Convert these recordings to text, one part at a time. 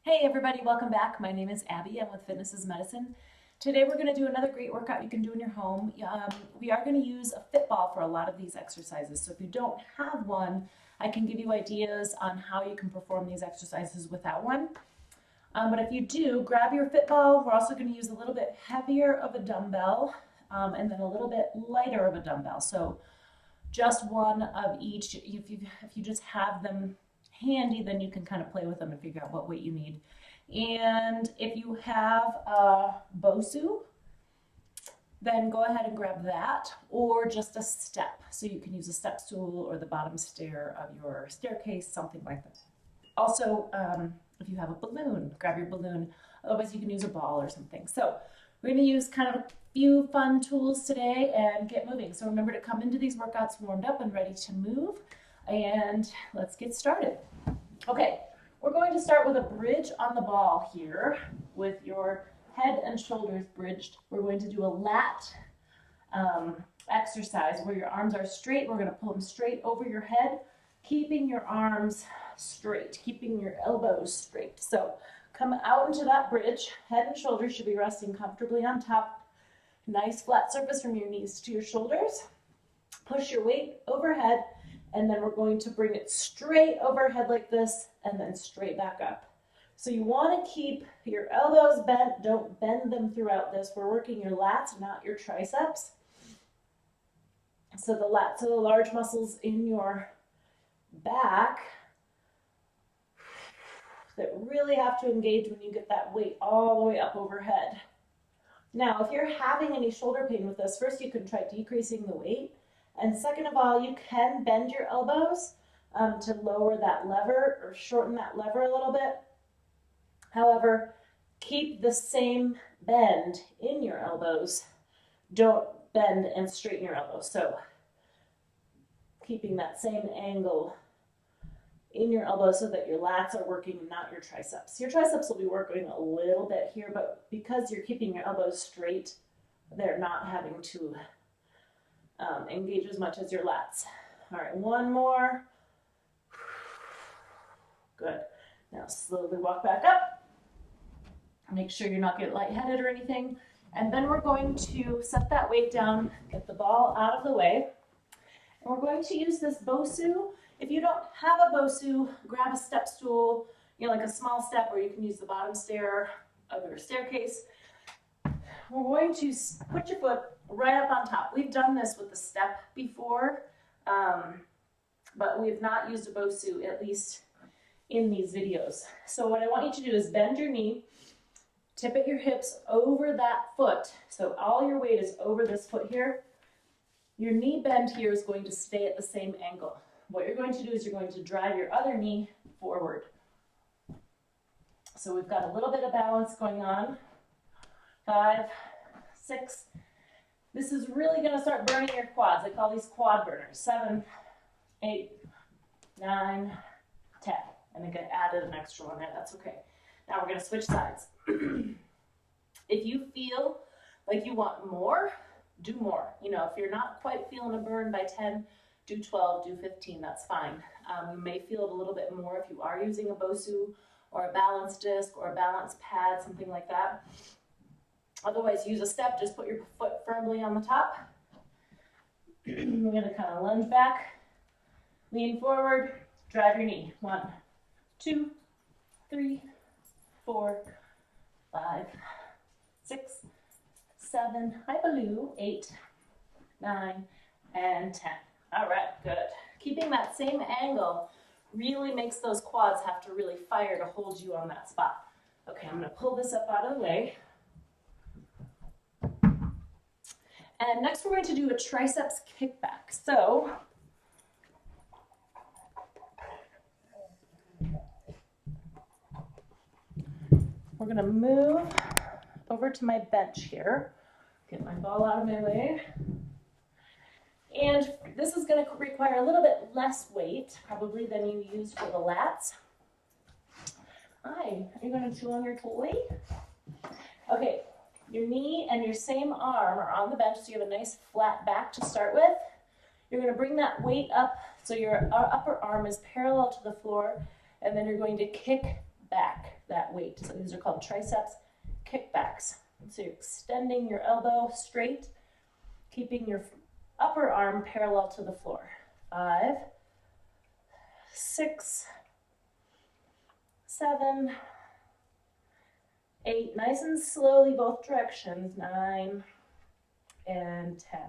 Hey everybody, welcome back. My name is Abby. I'm with Fitness is Medicine. Today we're going to do another great workout you can do in your home. We are going to use a fit ball for a lot of these exercises. So if you don't have one, I can give you ideas on how you can perform these exercises without one. But if you do, grab your fit ball. We're also going to use a little bit heavier of a dumbbell and then a little bit lighter of a dumbbell. So just one of each. If you just have them handy, then you can kind of play with them and figure out what weight you need. And if you have a BOSU, then go ahead and grab that, or just a step. So you can use a step stool or the bottom stair of your staircase, something like that. Also, if you have a balloon, grab your balloon. Otherwise, you can use a ball or something. So we're going to use kind of a few fun tools today and get moving. So remember to come into these workouts warmed up and ready to move. And let's get started. Okay, we're going to start with a bridge on the ball here with your head and shoulders bridged. We're going to do a lat exercise where your arms are straight. We're going to pull them straight over your head, keeping your arms straight, keeping your elbows straight. So come out into that bridge. Head and shoulders should be resting comfortably on top. Nice flat surface from your knees to your shoulders. Push your weight overhead. And then we're going to bring it straight overhead like this and then straight back up. So you want to keep your elbows bent. Don't bend them throughout this. We're working your lats, not your triceps. So the lats are the large muscles in your back that really have to engage when you get that weight all the way up overhead. Now, if you're having any shoulder pain with this, first you can try decreasing the weight. And second of all, you can bend your elbows to lower that lever or shorten that lever a little bit. However, keep the same bend in your elbows. Don't bend and straighten your elbows. So keeping that same angle in your elbows so that your lats are working, not your triceps. Your triceps will be working a little bit here, but because you're keeping your elbows straight, they're not having to engage as much as your lats. All right, one more. Good. Now slowly walk back up. Make sure you're not getting lightheaded or anything. And then we're going to set that weight down, get the ball out of the way. And we're going to use this BOSU. If you don't have a BOSU, grab a step stool, like a small step, or you can use the bottom stair of your staircase. We're going to put your foot right up on top. We've done this with the step before, but we have not used a BOSU, at least in these videos. So what I want you to do is bend your knee, tip at your hips over that foot. So all your weight is over this foot here. Your knee bend here is going to stay at the same angle. What you're going to do is you're going to drive your other knee forward. So we've got a little bit of balance going on. 5, 6. This is really going to start burning your quads. I call these quad burners. 7, 8, 9, 10. I think I added an extra one there. That's okay. Now we're going to switch sides. If you feel like you want more, do more. If you're not quite feeling a burn by 10, do 12, do 15. That's fine. You may feel it a little bit more if you are using a BOSU or a balance disc or a balance pad, something like that. Otherwise, use a step. Just put your foot firmly on the top. We're going to kind of lunge back, lean forward, drive your knee. 1, 2, 3, 4, 5, 6, 7, hi Baloo, 8, 9, and 10. All right, good. Keeping that same angle really makes those quads have to really fire to hold you on that spot. Okay, I'm going to pull this up out of the way. And next we're going to do a triceps kickback. So we're going to move over to my bench here. Get my ball out of my way. And this is going to require a little bit less weight, probably, than you used for the lats. Hi, are you going to chew on your toy? Okay. Your knee and your same arm are on the bench, so you have a nice flat back to start with. You're going to bring that weight up so your upper arm is parallel to the floor, and then you're going to kick back. that weight. So these are called triceps kickbacks. So you're extending your elbow straight, keeping your upper arm parallel to the floor. 5, 6, 7, 8, nice and slowly both directions, 9 and 10.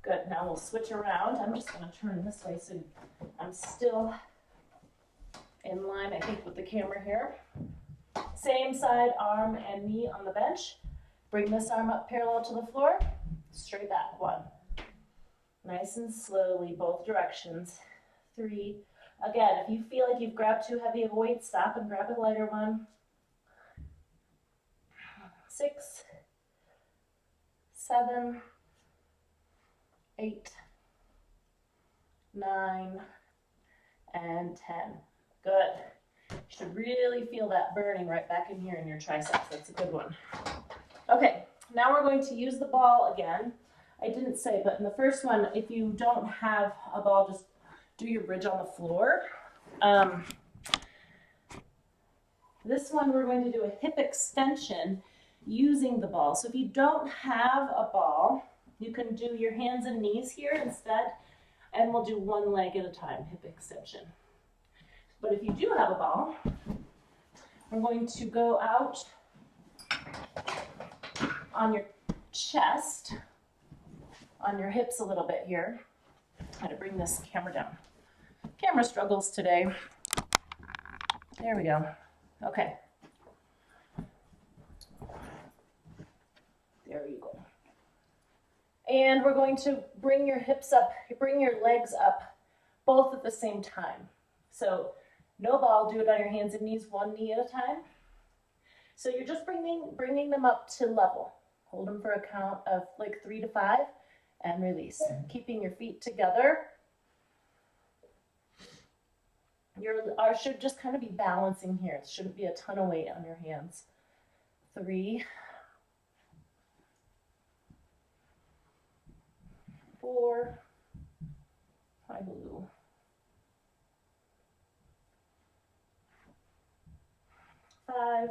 Good, now we'll switch around. I'm just gonna turn this way so I'm still in line, I think, with the camera here. Same side, arm and knee on the bench. Bring this arm up parallel to the floor, straight back, 1. Nice and slowly, both directions, 3. Again, if you feel like you've grabbed too heavy of a weight, stop and grab a lighter one. 6, 7, 8, 9, and 10. Good. You should really feel that burning right back in here in your triceps. That's a good one. Okay, now we're going to use the ball again. I didn't say, but in the first one, if you don't have a ball, just do your bridge on the floor. This one, we're going to do a hip extension using the ball. So if you don't have a ball, you can do your hands and knees here instead, and we'll do one leg at a time, hip extension. But if you do have a ball, we're going to go out on your chest, on your hips a little bit here. I had to bring this camera down. Camera struggles today. There we go. Okay. There you go. And we're going to bring your hips up, bring your legs up, both at the same time. So no ball, do it on your hands and knees, one knee at a time. So you're just bringing them up to level. Hold them for a count of like 3 to 5 and release. Keeping your feet together. You should just kind of be balancing here. It shouldn't be a ton of weight on your hands. 3, 4, hi blue. 5.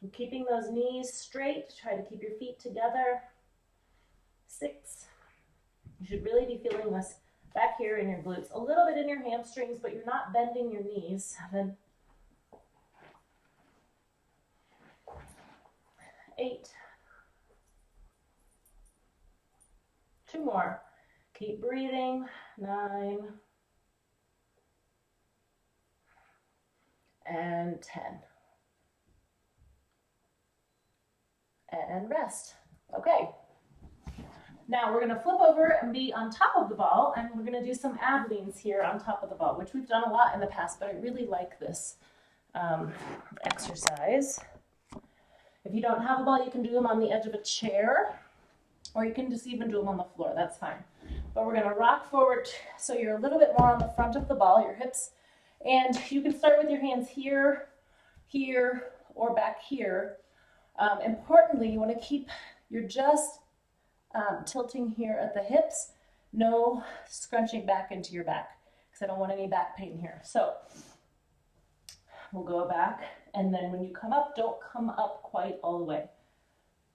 And keeping those knees straight, try to keep your feet together. 6. You should really be feeling this back here in your glutes, a little bit in your hamstrings, but you're not bending your knees. 7, 8, 2 more. Keep breathing. 9 and 10. And rest. Okay. Now we're going to flip over and be on top of the ball, and we're going to do some ab leans here on top of the ball, which we've done a lot in the past, but I really like this exercise. If you don't have a ball, you can do them on the edge of a chair, or you can just even do them on the floor. That's fine. But we're going to rock forward so you're a little bit more on the front of the ball, your hips, and you can start with your hands here, here, or back here. Importantly, you want to keep your just tilting here at the hips, no scrunching back into your back, because I don't want any back pain here. So we'll go back, and then when you come up, don't come up quite all the way.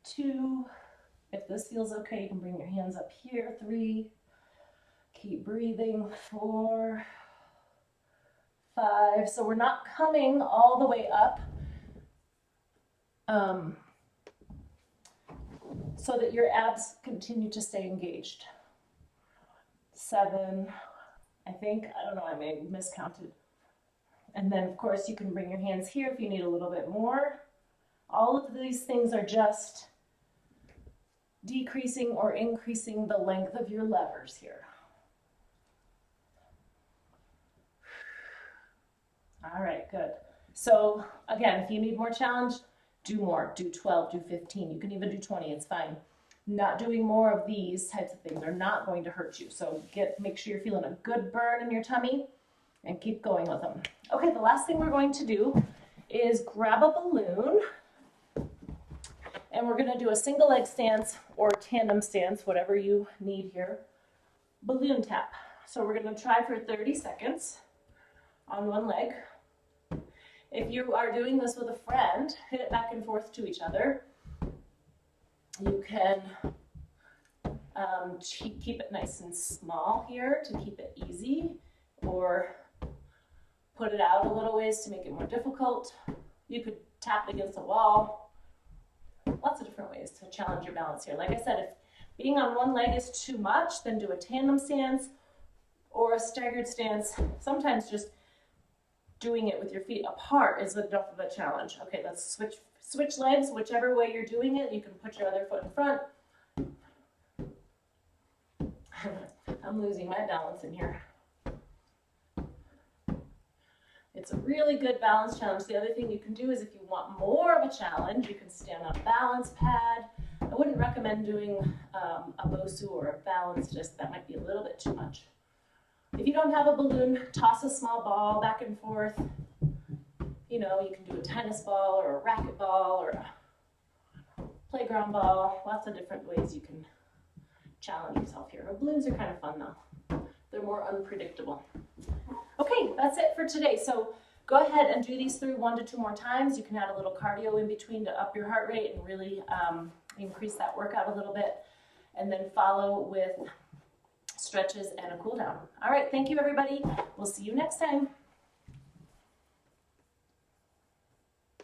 2, if this feels okay, you can bring your hands up here. 3, keep breathing. 4, 5, so we're not coming all the way up. So that your abs continue to stay engaged. 7, I think, I don't know, I may have miscounted. And then of course you can bring your hands here if you need a little bit more. All of these things are just decreasing or increasing the length of your levers here. All right, good. So again, if you need more challenge, do more, do 12, do 15. You can even do 20, it's fine. Not doing more of these types of things are not going to hurt you. So make sure you're feeling a good burn in your tummy and keep going with them. Okay, the last thing we're going to do is grab a balloon, and we're gonna do a single leg stance or tandem stance, whatever you need here. Balloon tap. So we're gonna try for 30 seconds on one leg. If you are doing this with a friend, hit it back and forth to each other. You can keep it nice and small here to keep it easy, or put it out a little ways to make it more difficult. You could tap it against a wall. Lots of different ways to challenge your balance here. Like I said, if being on one leg is too much, then do a tandem stance or a staggered stance. Sometimes just doing it with your feet apart is enough of a challenge. Okay, let's switch legs, whichever way you're doing it. You can put your other foot in front. I'm losing my balance in here. It's a really good balance challenge. The other thing you can do is, if you want more of a challenge, you can stand on a balance pad. I wouldn't recommend doing a BOSU or a balance disc. That might be a little bit too much. If you don't have a balloon, toss a small ball back and forth. You know, you can do a tennis ball or a racket ball or a playground ball. Lots of different ways you can challenge yourself here. Balloons are kind of fun though. They're more unpredictable. Okay, that's it for today. So go ahead and do these through 1 to 2 more times. You can add a little cardio in between to up your heart rate and really increase that workout a little bit. And then follow with stretches and a cool down. All right, thank you everybody. We'll see you next time.